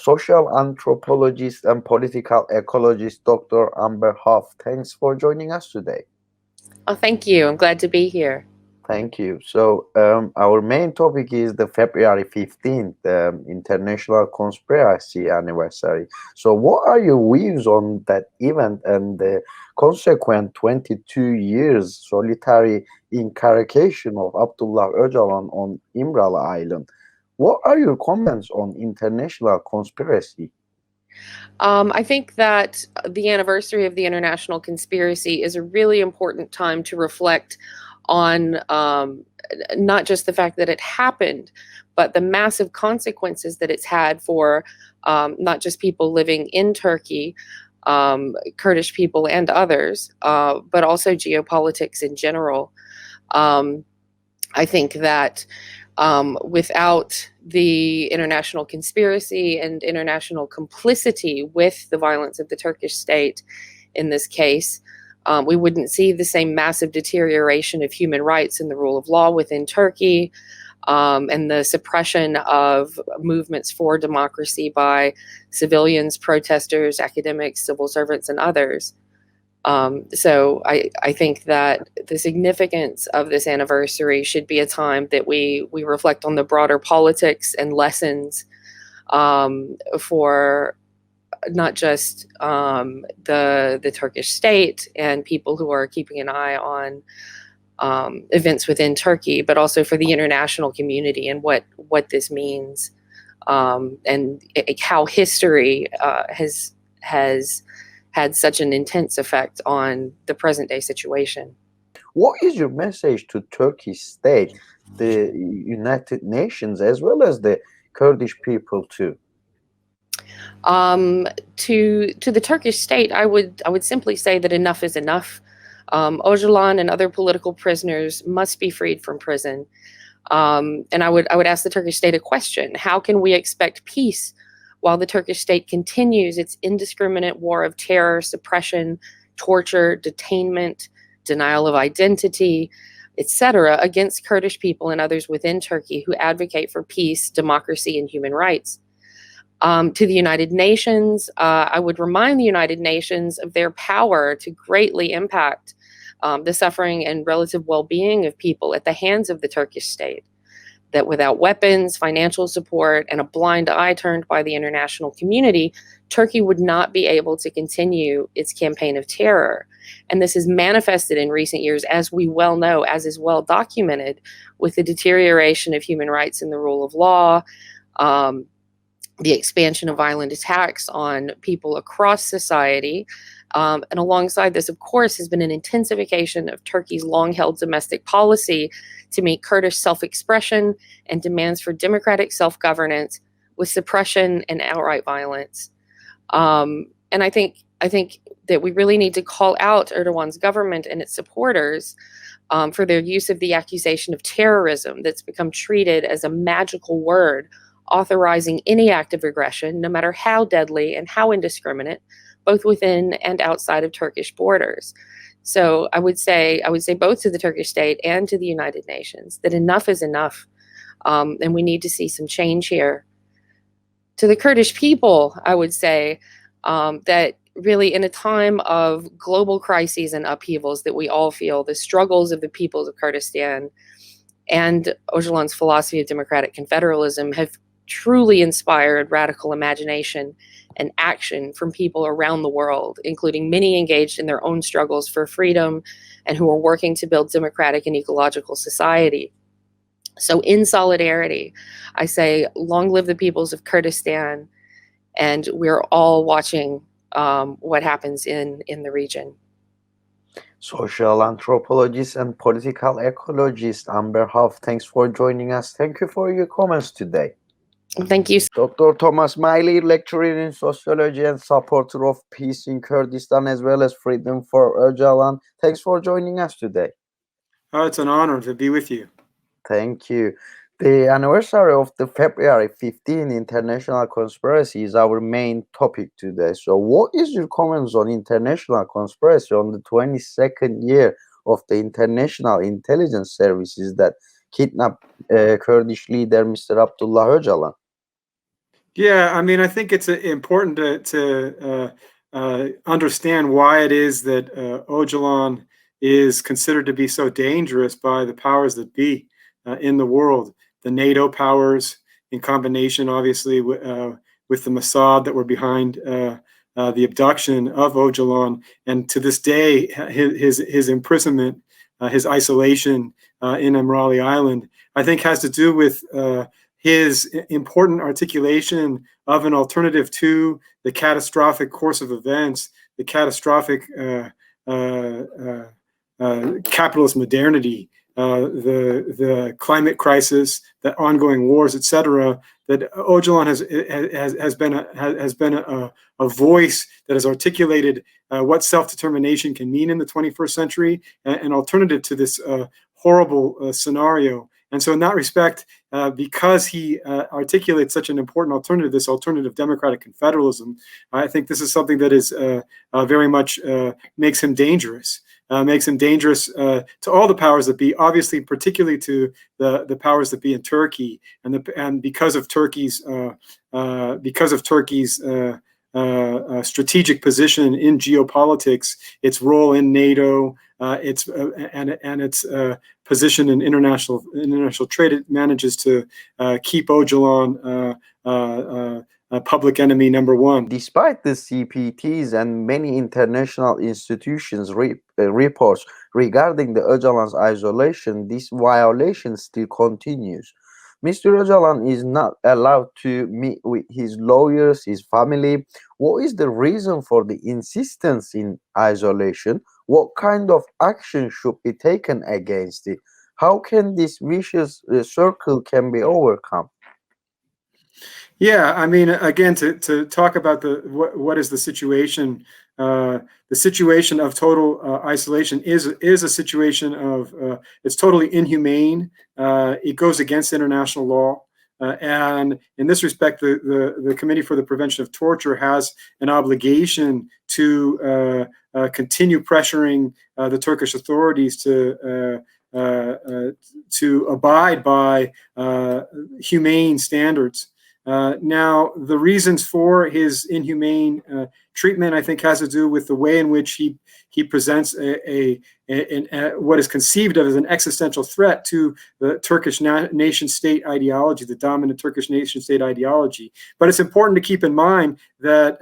social anthropologist and political ecologist, Dr. Huff. Thanks for joining us today. Oh, thank you. I'm glad to be here. Thank you. So our main topic is the February 15th International Conspiracy Anniversary. So what are your views on that event and the consequent 22 years solitary incarceration of Abdullah Ocalan on Imralı Island? What are your comments on international conspiracy? I think that the anniversary of the international conspiracy is a really important time to reflect on not just the fact that it happened, but the massive consequences that it's had for not just people living in Turkey, Kurdish people and others, but also geopolitics in general. I think that without the international conspiracy and international complicity with the violence of the Turkish state in this case, we wouldn't see the same massive deterioration of human rights and the rule of law within Turkey, and the suppression of movements for democracy by civilians, protesters, academics, civil servants, and others. So I think that the significance of this anniversary should be a time that we reflect on the broader politics and lessons for not just the Turkish state and people who are keeping an eye on events within Turkey, but also for the international community and what this means, and how history has had such an intense effect on the present day situation. What is your message to Turkish state, the United Nations, as well as the Kurdish people too? To the Turkish state, I would simply say that enough is enough. Öcalan and other political prisoners must be freed from prison. And I would ask the Turkish state a question: how can we expect peace while the Turkish state continues its indiscriminate war of terror, suppression, torture, detainment, denial of identity, etc., against Kurdish people and others within Turkey who advocate for peace, democracy, and human rights? To the United Nations, I would remind the United Nations of their power to greatly impact the suffering and relative well-being of people at the hands of the Turkish state. That without weapons, financial support, and a blind eye turned by the international community, Turkey would not be able to continue its campaign of terror. And this is manifested in recent years, as we well know, as is well documented, with the deterioration of human rights and the rule of law, the expansion of violent attacks on people across society. And alongside this, of course, has been an intensification of Turkey's long-held domestic policy to meet Kurdish self-expression and demands for democratic self-governance with suppression and outright violence. And I think that we really need to call out Erdogan's government and its supporters for their use of the accusation of terrorism that's become treated as a magical word, authorizing any act of aggression, no matter how deadly and how indiscriminate, both within and outside of Turkish borders. So I would say both to the Turkish state and to the United Nations that enough is enough, and we need to see some change here. To the Kurdish people, I would say that really in a time of global crises and upheavals that we all feel, the struggles of the peoples of Kurdistan and Öcalan's philosophy of democratic confederalism have truly inspired radical imagination and action from people around the world, including many engaged in their own struggles for freedom and who are working to build democratic and ecological society. So in solidarity, I say, long live the peoples of Kurdistan, and we're all watching what happens in the region. Social anthropologist and political ecologist Huff, thanks for joining us. Thank you for your comments today. Thank you. Dr. Thomas Milley, lecturer in sociology and supporter of peace in Kurdistan as well as freedom for Öcalan. Thanks for joining us today. Oh, it's an honor to be with you. Thank you. The anniversary of the February 15 International Conspiracy is our main topic today. So what is your comments on international conspiracy on the 22nd year of the international intelligence services that kidnapped Kurdish leader Mr. Abdullah Öcalan? Yeah, I mean, I think it's important to understand why it is that Ocalan is considered to be so dangerous by the powers that be in the world. The NATO powers, in combination, obviously, with the Mossad that were behind the abduction of Ocalan, and to this day, his imprisonment, his isolation in Amrali Island, I think has to do with his important articulation of an alternative to the catastrophic course of events, the catastrophic capitalist modernity, the climate crisis, the ongoing wars, etc. That Ocalan has been a voice that has articulated what self-determination can mean in the 21st century, an alternative to this horrible scenario. And so in that respect, because he articulates such an important alternative, this alternative democratic confederalism, I think this is something that is very much makes him dangerous. Makes him dangerous to all the powers that be, obviously, particularly to the powers that be in Turkey, and because of Turkey's strategic position in geopolitics, its role in NATO, its position in international trade, it manages to keep Ocalan public enemy number one. Despite the CPTs and many international institutions' reports regarding the Öcalan's isolation, this violation still continues. Mr. Öcalan is not allowed to meet with his lawyers, his family. What is the reason for the insistence in isolation? What kind of action should be taken against it? How can this vicious circle can be overcome? Yeah, I mean, again, to talk about what is the situation. The situation of total isolation is a situation of it's totally inhumane. It goes against international law. And in this respect, the Committee for the Prevention of Torture has an obligation to continue pressuring the Turkish authorities to abide by humane standards. Now, the reasons for his inhumane treatment, I think, has to do with the way in which he presents what is conceived of as an existential threat to the Turkish nation-state ideology, the dominant Turkish nation-state ideology. But it's important to keep in mind that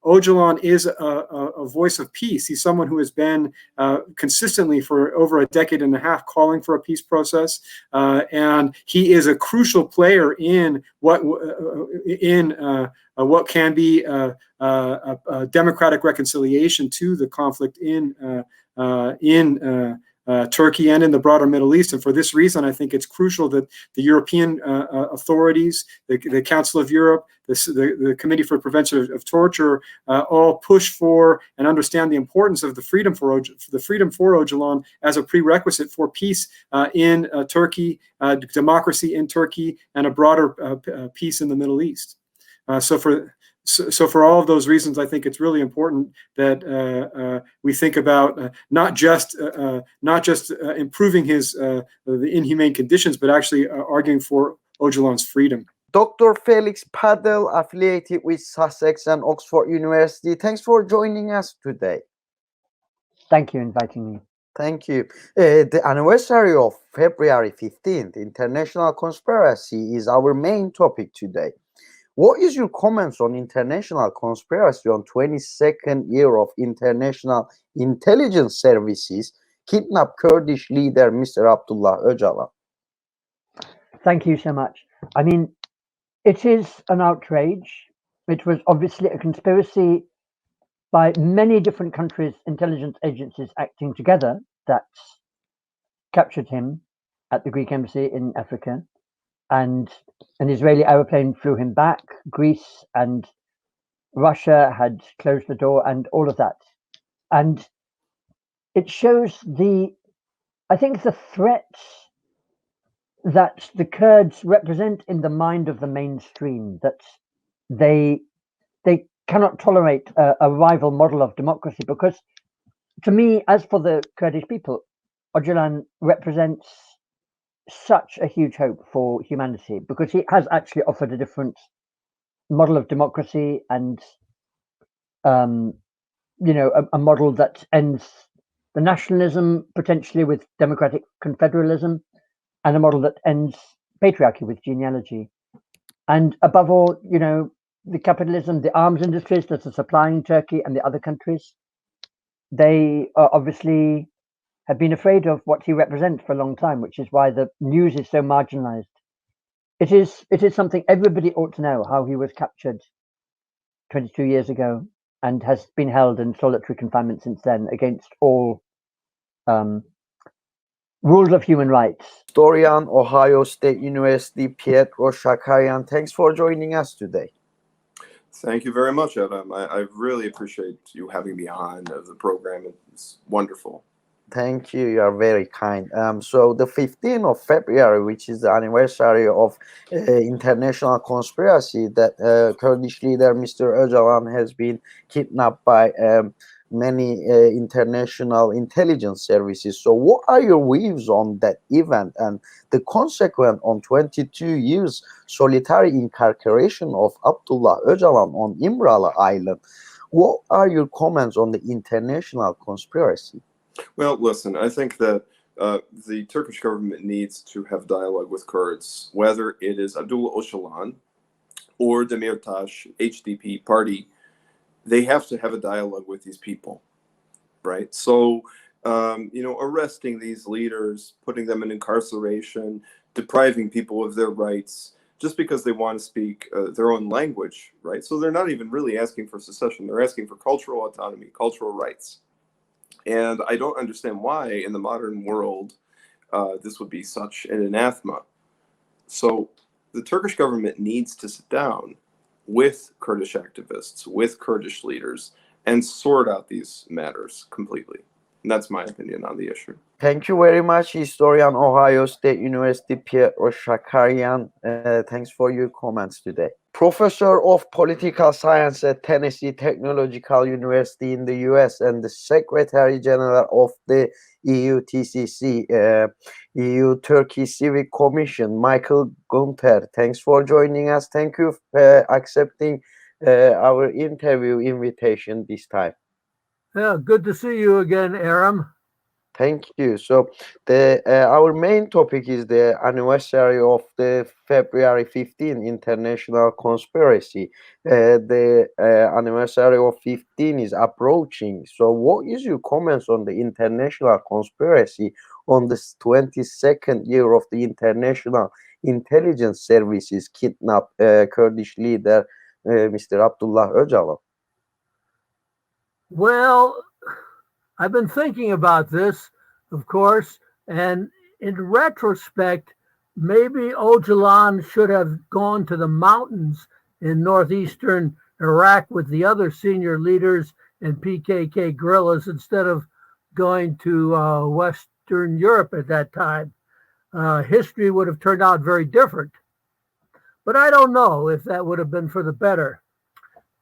Öcalan is a voice of peace. He's someone who has been consistently for over a decade and a half calling for a peace process, and he is a crucial player in what can be a democratic reconciliation to the conflict in Turkey and in the broader Middle East. And for this reason, I think it's crucial that the European authorities, the Council of Europe, the Committee for Prevention of Torture, all push for and understand the importance of the freedom for Öcalan as a prerequisite for peace in Turkey, democracy in Turkey, and a broader peace in the Middle East. So for all of those reasons, I think it's really important that we think about not just improving the inhumane conditions, but actually arguing for Öcalan's freedom. Dr. Felix Padel, affiliated with Sussex and Oxford University. Thanks for joining us today. Thank you for inviting me. Thank you. The anniversary of February 15th, International Conspiracy, is our main topic today. What is your comments on international conspiracy on 22nd year of international intelligence services kidnapped Kurdish leader Mr. Abdullah Ocalan? Thank you so much. I mean, it is an outrage. It was obviously a conspiracy by many different countries' intelligence agencies acting together that captured him at the Greek embassy in Africa. And an Israeli aeroplane flew him back. Greece and Russia had closed the door and all of that. And it shows I think the threat that the Kurds represent in the mind of the mainstream, that they cannot tolerate a rival model of democracy, because to me, as for the Kurdish people, Öcalan represents such a huge hope for humanity, because he has actually offered a different model of democracy and a model that ends the nationalism potentially with democratic confederalism, and a model that ends patriarchy with genealogy. And above all, the capitalism, the arms industries that are supplying Turkey and the other countries, they obviously have been afraid of what he represents for a long time, which is why the news is so marginalized. It is something everybody ought to know, how he was captured 22 years ago and has been held in solitary confinement since then against all rules of human rights. Historian, Ohio State University, Pietro Shakarian, thanks for joining us today. Thank you very much, Adam. I really appreciate you having me on the program. It's wonderful. Thank you. You are very kind. So the 15th of February, which is the anniversary of international conspiracy that Kurdish leader Mr. Öcalan has been kidnapped by many international intelligence services. So what are your views on that event and the consequent on 22 years solitary incarceration of Abdullah Öcalan on İmralı Island? What are your comments on the international conspiracy? Well, listen, I think that the Turkish government needs to have dialogue with Kurds, whether it is Abdullah Ocalan or Demirtas, HDP party. They have to have a dialogue with these people, right? So, arresting these leaders, putting them in incarceration, depriving people of their rights, just because they want to speak their own language, right? So they're not even really asking for secession. They're asking for cultural autonomy, cultural rights. And I don't understand why in the modern world this would be such an anathema. So the Turkish government needs to sit down with Kurdish activists, with Kurdish leaders, and sort out these matters completely. And that's my opinion on the issue. Thank you very much, historian, Ohio State University, Pietro Shakarian. Thanks for your comments today. Professor of Political Science at Tennessee Technological University in the US and the Secretary General of the EU-TCC, EU-Turkey Civic Commission, Michael Gunter. Thanks for joining us. Thank you for accepting our interview invitation this time. Yeah, good to see you again, Aram. Thank you. So our main topic is the anniversary of the February 15 international conspiracy. The anniversary of 15 is approaching. So what is your comments on the international conspiracy on the 22nd year of the international intelligence services kidnapped Kurdish leader Mr. Abdullah Öcalan? Well, I've been thinking about this, of course, and in retrospect, maybe Öcalan should have gone to the mountains in northeastern Iraq with the other senior leaders and PKK guerrillas instead of going to Western Europe at that time. History would have turned out very different. But I don't know if that would have been for the better,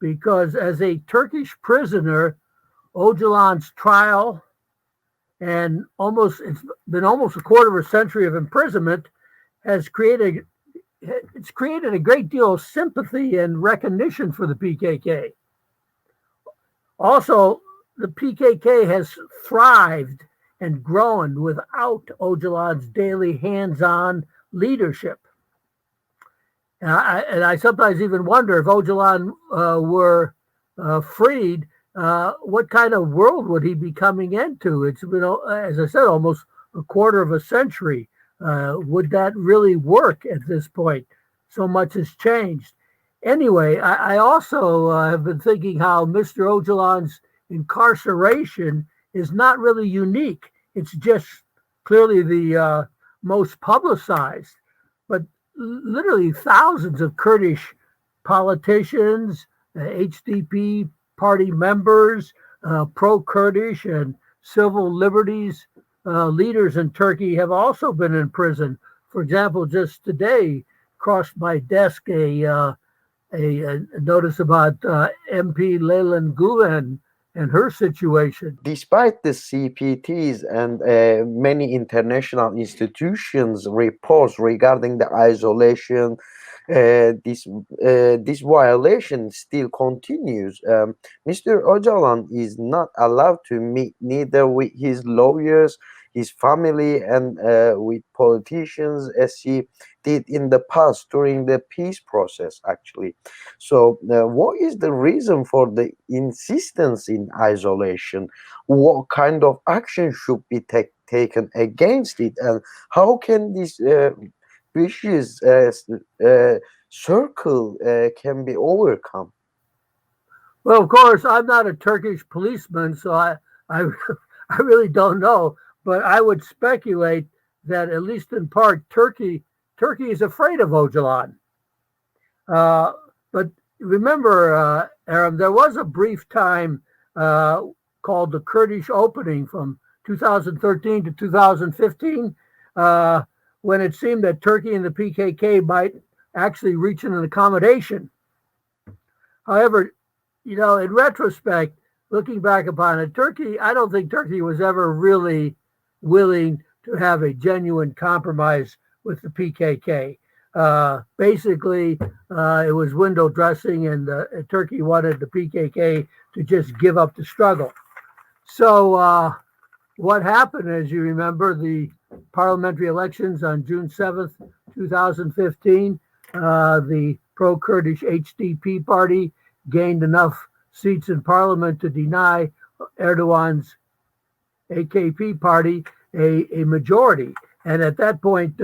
because as a Turkish prisoner, Öcalan's trial and it's been almost a quarter of a century of imprisonment has created a great deal of sympathy and recognition for the PKK. Also, the PKK has thrived and grown without Öcalan's daily hands-on leadership. And I sometimes even wonder if Öcalan were freed, what kind of world would he be coming into? It's been, as I said, almost a quarter of a century. Would that really work at this point? So much has changed. Anyway, I also have been thinking how Mr. Öcalan's incarceration is not really unique. It's just clearly the most publicized. But literally thousands of Kurdish politicians, HDP party members, pro-Kurdish and civil liberties leaders in Turkey have also been in prison. For example, just today crossed my desk a notice about MP Leyland Gulen and her situation. Despite the CPTs and many international institutions' reports regarding the isolation, this violation still continues. Mr. Ocalan is not allowed to meet neither with his lawyers, his family, and with politicians as he did in the past during the peace process, actually. So, what is the reason for the insistence in isolation? What kind of action should be taken against it, and how can this vicious circle can be overcome? Well, of course, I'm not a Turkish policeman, so I I really don't know. But I would speculate that at least in part, Turkey is afraid of Öcalan. But remember, Aram, there was a brief time called the Kurdish opening from 2013 to 2015, when it seemed that Turkey and the PKK might actually reach an accommodation. However, in retrospect, looking back upon it, I don't think Turkey was ever really willing to have a genuine compromise with the PKK. Basically, it was window dressing, and Turkey wanted the PKK to just give up the struggle. So what happened, as you remember, the parliamentary elections on June 7th, 2015, the pro-Kurdish HDP party gained enough seats in parliament to deny Erdogan's AKP party a majority. And at that point,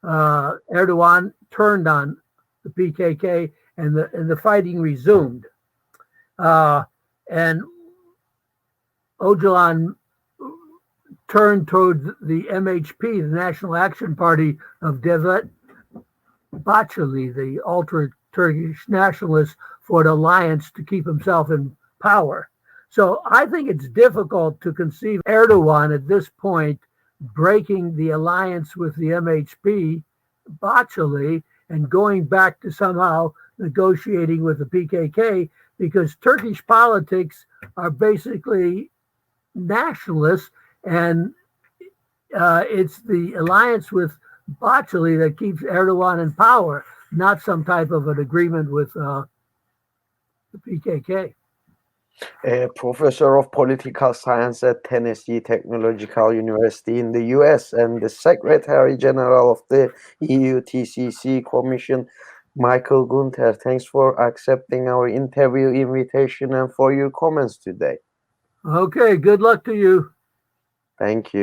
Erdogan turned on the PKK, and the fighting resumed. And Öcalan turned toward the MHP, the National Action Party of Devlet Bahçeli, the ultra-Turkish nationalist, for an alliance to keep himself in power. So I think it's difficult to conceive Erdogan at this point breaking the alliance with the MHP, Bahçeli, and going back to somehow negotiating with the PKK, because Turkish politics are basically nationalists, and it's the alliance with Bahçeli that keeps Erdogan in power, not some type of an agreement with the PKK. Professor of political science at Tennessee Technological University in the US and the Secretary General of the EU-TCC Commission, Michael Gunter. Thanks for accepting our interview invitation and for your comments today. Okay, good luck to you. Thank you.